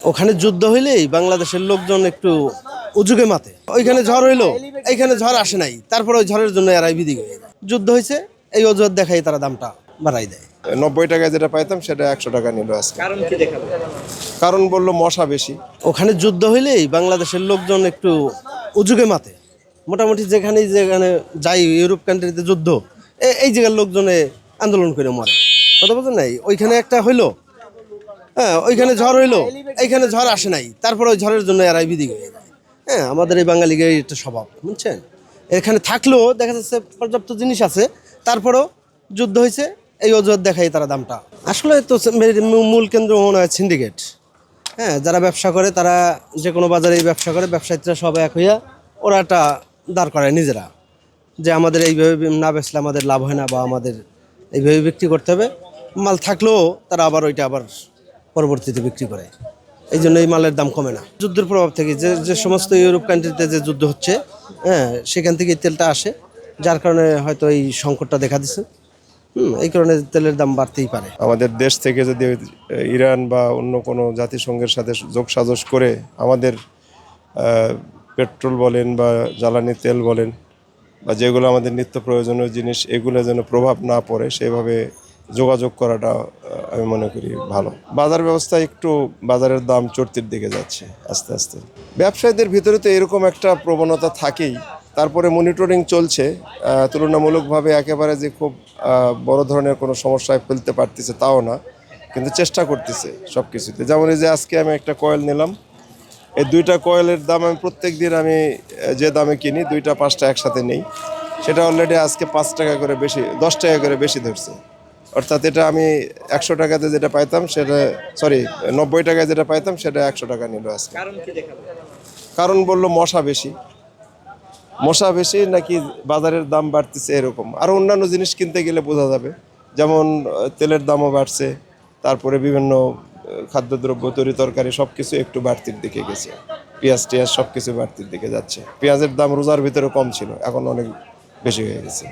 ওখানে যুদ্ধ হইলেই বাংলাদেশের লোকজন একটু উজুগে মাতে। ওইখানে ঝড় হইলো, এইখানে ঝড় আসে নাই, তারপরে ওই ঝড়ের জন্য এরাই বিধি হয়ে যায়। যুদ্ধ হয়েছে, এই অজুহাত দেখাই তারা দামটা বাড়াই দেয়। 90 টাকায় যেটা পাইতাম সেটা 100 টাকা নিল আজকে। কারণ বললো মশা বেশি। ওখানে যুদ্ধ হইলেই বাংলাদেশের লোকজন একটু উজুগে মাতে। মোটামুটি যেখানে যাই ইউরোপ কান্ট্রিতে যুদ্ধ, এই জায়গার লোকজনে আন্দোলন করে মরে। কথা বলছেন নাই, ওইখানে একটা হইলো, হ্যাঁ ওইখানে ঝড় হইলো, এইখানে ঝড় আসে নাই, তারপরে ওই ঝড়ের জন্য এরাই বিধি হয়ে যায়। হ্যাঁ, আমাদের এই বাঙালিদের একটা স্বভাব, বুঝছেন। এখানে থাকলেও দেখা যাচ্ছে পর্যাপ্ত জিনিস আছে, তারপরেও যুদ্ধ হয়েছে, এই অজুহাত দেখাই তারা দামটা। আসলে তো মূল কেন্দ্র মনে হয় সিন্ডিকেট। হ্যাঁ, যারা ব্যবসা করে তারা যে কোনো বাজারেই ব্যবসা করে, ব্যবসায়ীরা সব এক হইয়া ওরা একটা দাঁড় করায় নিজেরা, যে আমাদের এইভাবে না বেচলে আমাদের লাভ হয় না, বা আমাদের এইভাবে বিক্রি করতে হবে। মাল থাকলেও তারা আবার ওইটা আবার পরবর্তীতে বিক্রি করে, এই জন্য এই মালের দাম কমে না। যুদ্ধের প্রভাব থেকে যে সমস্ত ইউরোপ কান্ট্রিতে যে যুদ্ধ হচ্ছে, হ্যাঁ সেখান থেকে এই তেলটা আসে, যার কারণে হয়তো এই সংকটটা দেখা দিচ্ছে। এই কারণে তেলের দাম বাড়তেই পারে। আমাদের দেশ থেকে যদি ইরান বা অন্য কোনো জাতিসংঘের সাথে যোগসাজশ করে আমাদের পেট্রোল বলেন বা জ্বালানি তেল বলেন বা যেগুলো আমাদের নিত্য প্রয়োজনীয় জিনিস, এগুলো যেন প্রভাব না পড়ে সেভাবে যোগাযোগ করাটা আমি মনে করি ভালো। বাজার ব্যবস্থা একটু, বাজারের দাম চড়তির দিকে যাচ্ছে আস্তে আস্তে। ব্যবসায়ীদের ভিতরে তো এরকম একটা প্রবণতা থাকেই, তারপরে মনিটরিং চলছে। তুলনামূলকভাবে একেবারে যে খুব বড় ধরনের কোনো সমস্যায় ফেলতে পারতেছে তাও না, কিন্তু চেষ্টা করতেছে সব কিছুতে। যেমন এই যে আজকে আমি একটা কয়েল নিলাম, এই 2টা কয়েলের দাম আমি প্রত্যেক দিন আমি যে দামে কিনি 2টা 5টা একসাথে নেই, সেটা অলরেডি আজকে 5 টাকা করে বেশি, 10 টাকা করে বেশি ধরছে। অর্থাৎ এটা আমি 100 টাকাতে যেটা পাইতাম সেটা 90 টাকায় যেটা পাইতাম সেটা 100 টাকা নিল আজকে। কারণ বললো মশা বেশি নাকি বাজারের দাম বাড়তেছে এরকম। আর অন্যান্য জিনিস কিনতে গেলে বোঝা যাবে, যেমন তেলের দামও বাড়ছে, তারপরে বিভিন্ন খাদ্যদ্রব্য, তরি তরকারি সব কিছু একটু বাড়তির দিকে গেছে। পেঁয়াজ টিয়াজ সব কিছু বাড়তির দিকে যাচ্ছে। পেঁয়াজের দাম রোজার ভিতরে কম ছিল, এখন অনেক বেশি হয়ে গেছে।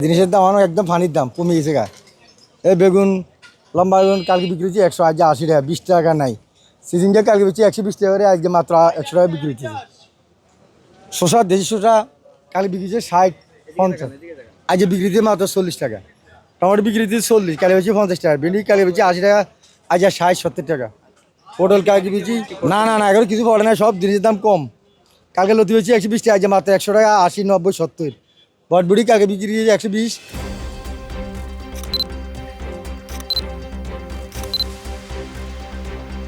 জিনিসের দাম একদম পানির দাম কমে গেছে গা। এই বেগুন, লম্বা বেগুন কালকে বিক্রি হচ্ছে 100, আজ 80 টাকা, 20 টাকা নাই। সিজিনটা কালকে বেশি 120 টাকা করে, আজকে মাত্র 100 টাকা বিক্রি হচ্ছে। শসা, দেশি শসা কালকে বিক্রি হচ্ছে 60-50, আজকে বিক্রি হচ্ছে মাত্র 40 টাকা। টমেটো বিক্রি হচ্ছে 40, কালকে বেশি 50 টাকা। ভেন্ডি কালকে বেশি 80 টাকা, আজ 60-70 টাকা। পটল কালকে বেশি না, এখন কিছু পড়ে না, সব জিনিসের দাম কম। কালকে লতি হচ্ছে 120 টাকা, আজকে মাত্র 100 টাকা, 80, 90, 70। বটবুড়ি কালকে বিক্রি হচ্ছে 120,